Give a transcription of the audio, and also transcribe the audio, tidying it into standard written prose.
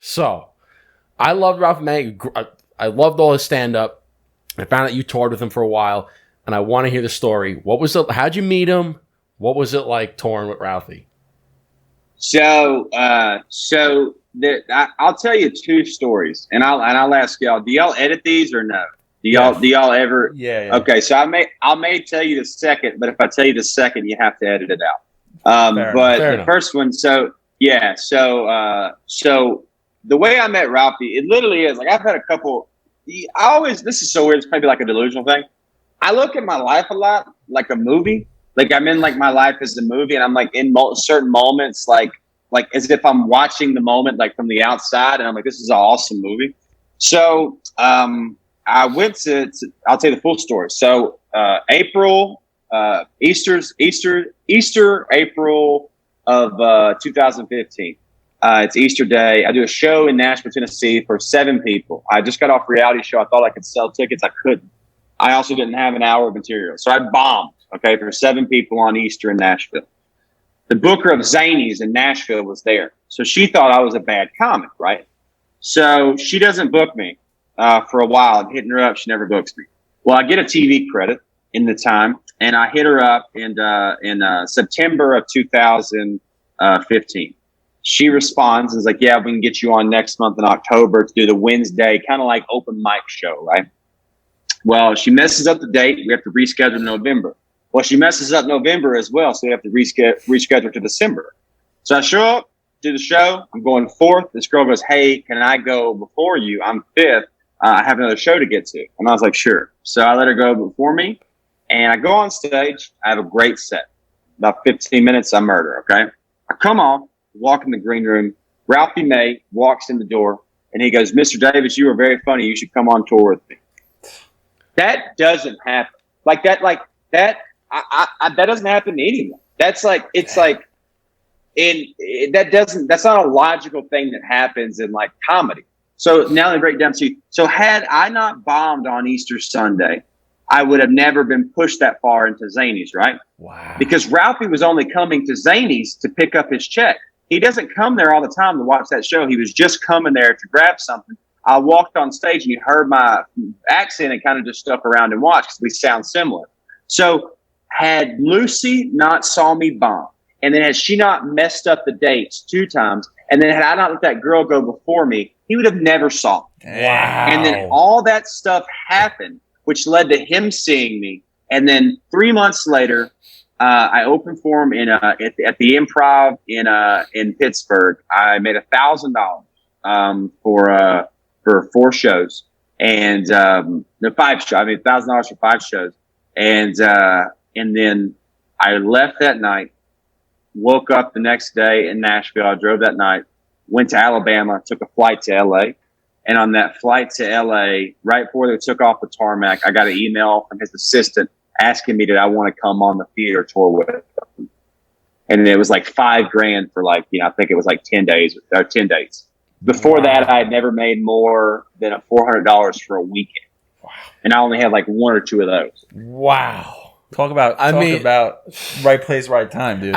So, I loved Ralphie May. I loved all his stand-up. I found out you toured with him for a while, and I want to hear the story. What was it? How'd you meet him? What was it like touring with Ralphie? So I'll tell you two stories, and I'll ask y'all. Do y'all edit these or no? Do y'all ever? Yeah. Okay, so I may tell you the second, but if I tell you the second, you have to edit it out. But the first one, so the way I met Ralphie, it literally is like I've had a couple. This is so weird. It's maybe like a delusional thing. I look at my life a lot like a movie. Like I'm in like my life as a movie, and I'm like in certain moments, like as if I'm watching the moment like from the outside, and I'm like, this is an awesome movie. So I went to I'll tell you the full story. So April, Easter, April of 2015. It's Easter Day. I do a show in Nashville, Tennessee for 7 people. I just got off a reality show. I thought I could sell tickets. I couldn't. I also didn't have an hour of material. So I bombed, for 7 people on Easter in Nashville. The booker of Zanies in Nashville was there. So she thought I was a bad comic, right? So she doesn't book me for a while. I'm hitting her up. She never books me. Well, I get a TV credit in the time, and I hit her up in September of 2015. She responds and is like, yeah, we can get you on next month in October to do the Wednesday, kind of like open mic show, right? Well, she messes up the date. We have to reschedule November. Well, she messes up November as well, so we have to reschedule to December. So I show up, do the show. I'm going 4th. This girl goes, hey, can I go before you? I'm 5th. I have another show to get to. And I was like, sure. So I let her go before me, and I go on stage. I have a great set. About 15 minutes, I murder, okay? I come on, walk in the green room. Ralphie May walks in the door, and he goes, Mr. Davis, you are very funny. You should come on tour with me. That doesn't happen. That doesn't happen to anyone. That's like, it's like, that's not a logical thing that happens in like comedy. So now they break down to you. So had I not bombed on Easter Sunday, I would have never been pushed that far into Zanies, right? Wow. Because Ralphie was only coming to Zanies to pick up his check. He doesn't come there all the time to watch that show. He was just coming there to grab something. I walked on stage and you heard my accent and kind of just stuck around and watched because we sound similar. So had Lucy not saw me bomb, and then had she not messed up the dates 2 times, and then had I not let that girl go before me, he would have never saw me. Wow. And then all that stuff happened, which led to him seeing me. And then 3 months later, I opened for him at the Improv in Pittsburgh. I made $1,000 for 4 shows, and 5 shows. I made $1,000 for 5 shows, and then I left that night. Woke up the next day in Nashville. I drove that night, went to Alabama, took a flight to LA. And on that flight to LA, right before they took off the tarmac, I got an email from his assistant asking me, did I want to come on the theater tour with him? And it was like $5,000 for I think it was like 10 days or 10 days. Before that, I had never made more than $400 for a weekend. Wow. And I only had like 1 or 2 of those. Wow. Talk about right place, right time, dude.